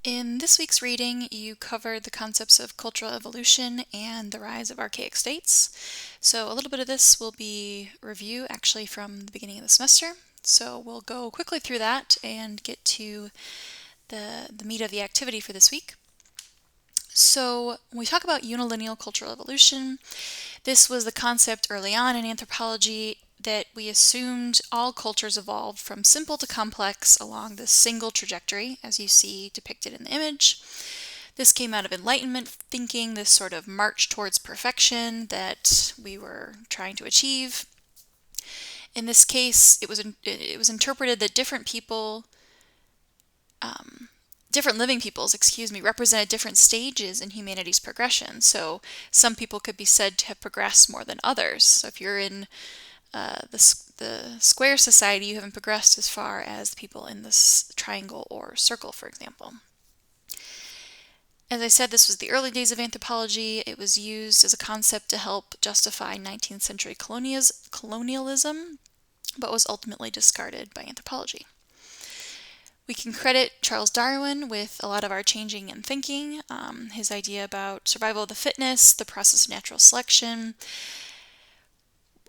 In this week's reading, you covered the concepts of cultural evolution and the rise of archaic states. So a little bit of this will be review actually from the beginning of the semester. So we'll go quickly through that and get to the meat of the activity for this week. So when we talk about unilineal cultural evolution, this was the concept early on in anthropology that we assumed all cultures evolved from simple to complex along this single trajectory, as you see depicted in the image. This came out of Enlightenment thinking, this sort of march towards perfection that we were trying to achieve. In this case, it was interpreted that different living peoples, represented different stages in humanity's progression. So some people could be said to have progressed more than others. So if you're in the square society, you haven't progressed as far as the people in this triangle or circle, for example. As I said, this was the early days of anthropology. It was used as a concept to help justify 19th century colonialism, but was ultimately discarded by anthropology. We can credit Charles Darwin with a lot of our changing in thinking. His idea about survival of the fittest, the process of natural selection,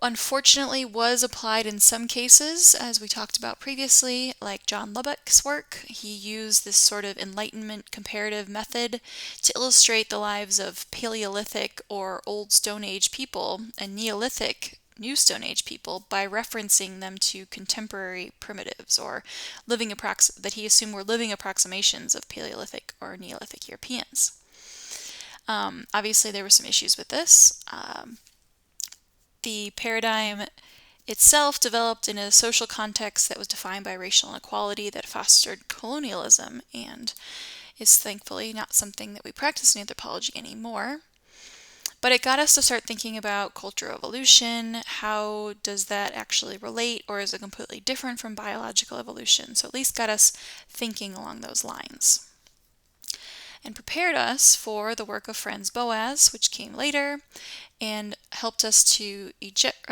unfortunately was applied in some cases, as we talked about previously, like John Lubbock's work. He used this sort of Enlightenment comparative method to illustrate the lives of Paleolithic or Old Stone Age people and Neolithic New Stone Age people by referencing them to contemporary primitives or that he assumed were living approximations of Paleolithic or Neolithic Europeans. Obviously, there were some issues with this. The paradigm itself developed in a social context that was defined by racial inequality that fostered colonialism and is thankfully not something that we practice in anthropology anymore. But it got us to start thinking about cultural evolution. How does that actually relate, or is it completely different from biological evolution? So at least got us thinking along those lines. And prepared us for the work of Franz Boaz, which came later, and helped us to reject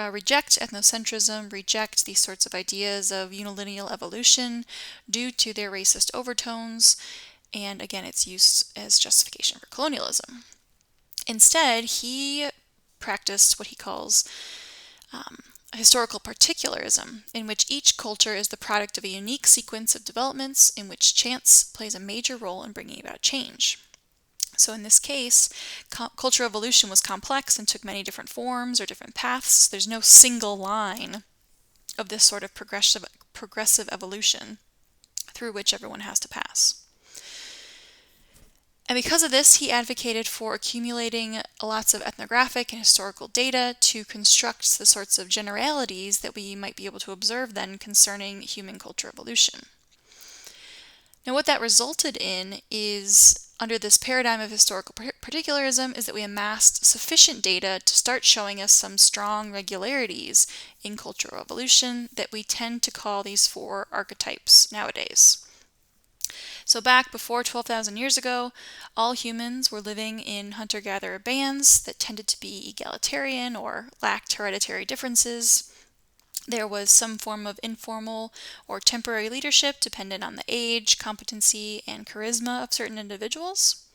ethnocentrism, reject these sorts of ideas of unilineal evolution due to their racist overtones, and again, its use as justification for colonialism. Instead, he practiced what he calls historical particularism, in which each culture is the product of a unique sequence of developments in which chance plays a major role in bringing about change. So in this case, cultural evolution was complex and took many different forms or different paths. There's no single line of this sort of progressive evolution through which everyone has to pass. And because of this, he advocated for accumulating lots of ethnographic and historical data to construct the sorts of generalities that we might be able to observe then concerning human culture evolution. Now, what that resulted in is, under this paradigm of historical particularism, is that we amassed sufficient data to start showing us some strong regularities in cultural evolution that we tend to call these four archetypes nowadays. So back before 12,000 years ago, all humans were living in hunter-gatherer bands that tended to be egalitarian or lacked hereditary differences. There was some form of informal or temporary leadership dependent on the age, competency, and charisma of certain individuals.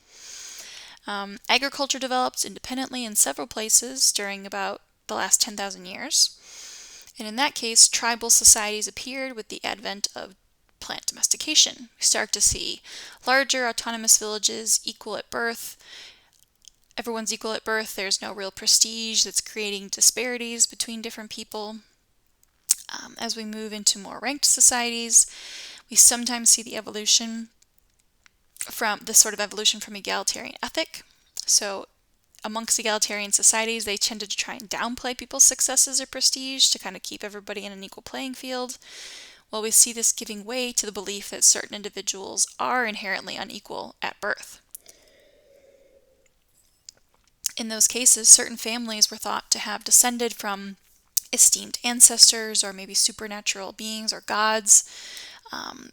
Agriculture developed independently in several places during about the last 10,000 years. And in that case, tribal societies appeared with the advent of plant domestication. We start to see larger autonomous villages equal at birth. Everyone's equal at birth. There's no real prestige that's creating disparities between different people. As we move into more ranked societies, we sometimes see the evolution from egalitarian ethic. So amongst egalitarian societies, they tended to try and downplay people's successes or prestige to kind of keep everybody in an equal playing field. Well, we see this giving way to the belief that certain individuals are inherently unequal at birth. In those cases, certain families were thought to have descended from esteemed ancestors or maybe supernatural beings or gods,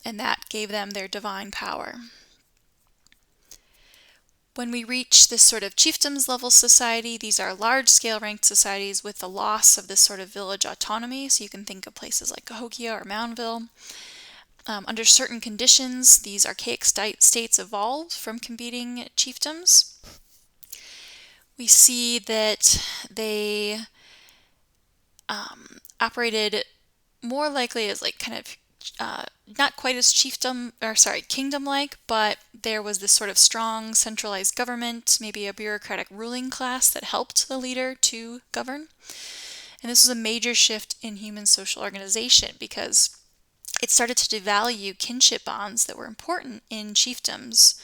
and that gave them their divine power. When we reach this sort of chiefdoms level society, these are large-scale ranked societies with the loss of this sort of village autonomy. So you can think of places like Cahokia or Moundville. Under certain conditions, these archaic states evolved from competing chiefdoms. We see that they operated more likely as like kind of not quite as kingdom-like, but there was this sort of strong centralized government, maybe a bureaucratic ruling class that helped the leader to govern. And this was a major shift in human social organization because it started to devalue kinship bonds that were important in chiefdoms,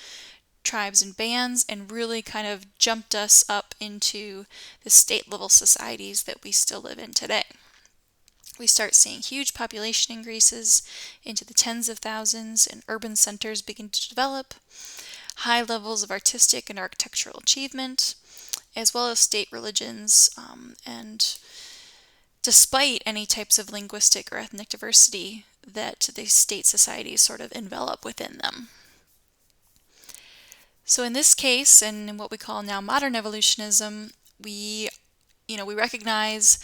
tribes, and bands, and really kind of jumped us up into the state-level societies that we still live in today. We start seeing huge population increases into the tens of thousands, and urban centers begin to develop, high levels of artistic and architectural achievement, as well as state religions, and despite any types of linguistic or ethnic diversity that the state societies sort of envelop within them. So in this case, and in what we call now modern evolutionism, we recognize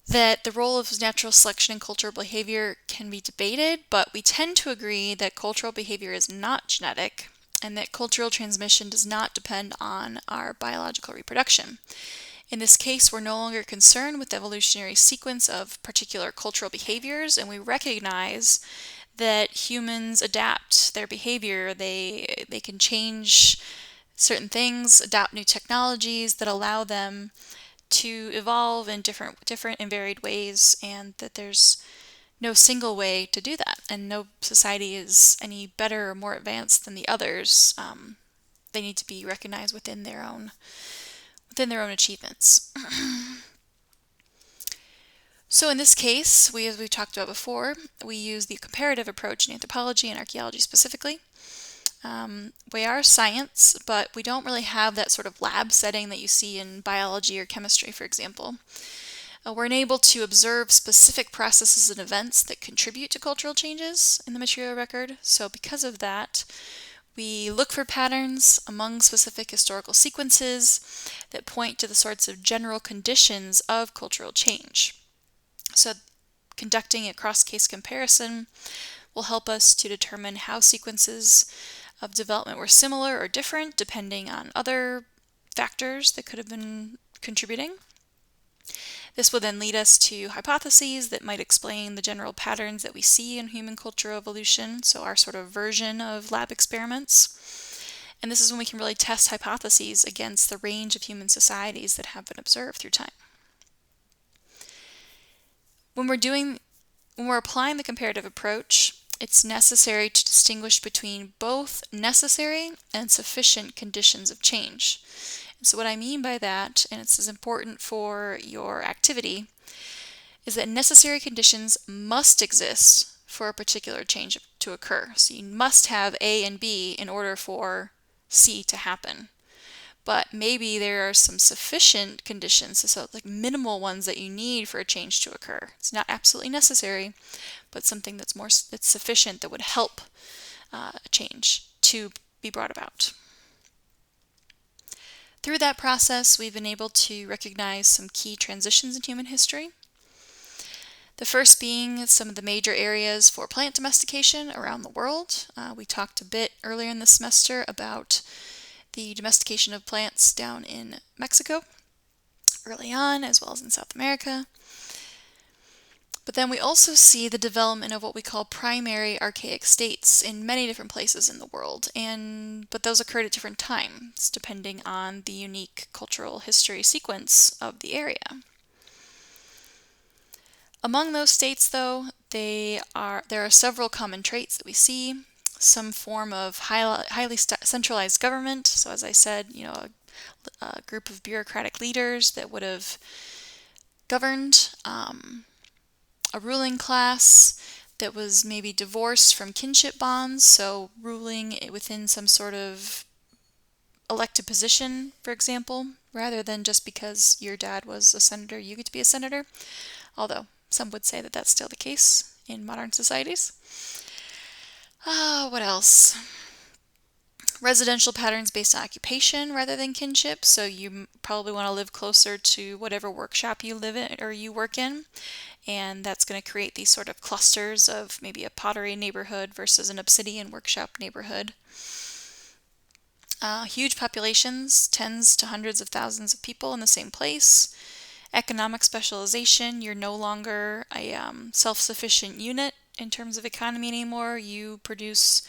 that the role of natural selection in cultural behavior can be debated, but we tend to agree that cultural behavior is not genetic and that cultural transmission does not depend on our biological reproduction. In this case, we're no longer concerned with the evolutionary sequence of particular cultural behaviors, and we recognize that humans adapt their behavior. They can change certain things, adopt new technologies that allow them to evolve in different and varied ways, and that there's no single way to do that, and no society is any better or more advanced than the others. They need to be recognized within their own achievements. So in this case, as we've talked about before, we use the comparative approach in anthropology and archaeology specifically. We are science, but we don't really have that sort of lab setting that you see in biology or chemistry, for example. We're unable to observe specific processes and events that contribute to cultural changes in the material record. So because of that, we look for patterns among specific historical sequences that point to the sorts of general conditions of cultural change. So conducting a cross-case comparison will help us to determine how sequences of development were similar or different depending on other factors that could have been contributing. This will then lead us to hypotheses that might explain the general patterns that we see in human cultural evolution, so our sort of version of lab experiments. And this is when we can really test hypotheses against the range of human societies that have been observed through time. When we're applying the comparative approach, it's necessary to distinguish between both necessary and sufficient conditions of change. And so what I mean by that, and it's as important for your activity, is that necessary conditions must exist for a particular change to occur. So you must have A and B in order for C to happen. But maybe there are some sufficient conditions, so like minimal ones that you need for a change to occur. It's not absolutely necessary, but something that's sufficient that would help a change to be brought about. Through that process, we've been able to recognize some key transitions in human history. The first being some of the major areas for plant domestication around the world. We talked a bit earlier in the semester about the domestication of plants down in Mexico early on, as well as in South America. But then we also see the development of what we call primary archaic states in many different places in the world, but those occurred at different times, depending on the unique cultural history sequence of the area. Among those states, though, there are several common traits that we see. Some form of highly centralized government. So as I said, a group of bureaucratic leaders that would have governed, a ruling class that was maybe divorced from kinship bonds, so ruling within some sort of elected position, for example, rather than just because your dad was a senator, you get to be a senator, although some would say that that's still the case in modern societies. What else? Residential patterns based on occupation rather than kinship. So you probably want to live closer to whatever workshop you live in or you work in. And that's going to create these sort of clusters of maybe a pottery neighborhood versus an obsidian workshop neighborhood. Huge populations, tens to hundreds of thousands of people in the same place. Economic specialization, you're no longer a self-sufficient unit in terms of economy anymore. You produce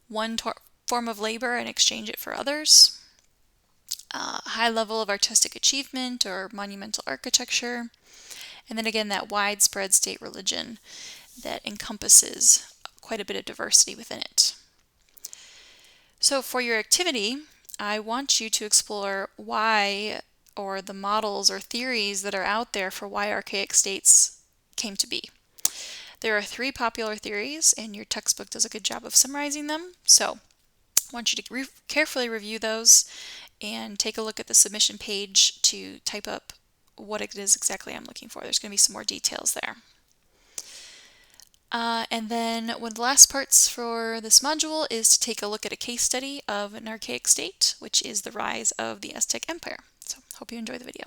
one form of labor and exchange it for others. High level of artistic achievement or monumental architecture. And then again, that widespread state religion that encompasses quite a bit of diversity within it. So for your activity, I want you to explore why, or the models or theories that are out there for why archaic states came to be. There are 3 popular theories, and your textbook does a good job of summarizing them. So I want you to carefully review those and take a look at the submission page to type up what it is exactly I'm looking for. There's going to be some more details there. And then one of the last parts for this module is to take a look at a case study of an archaic state, which is the rise of the Aztec Empire. So hope you enjoy the video.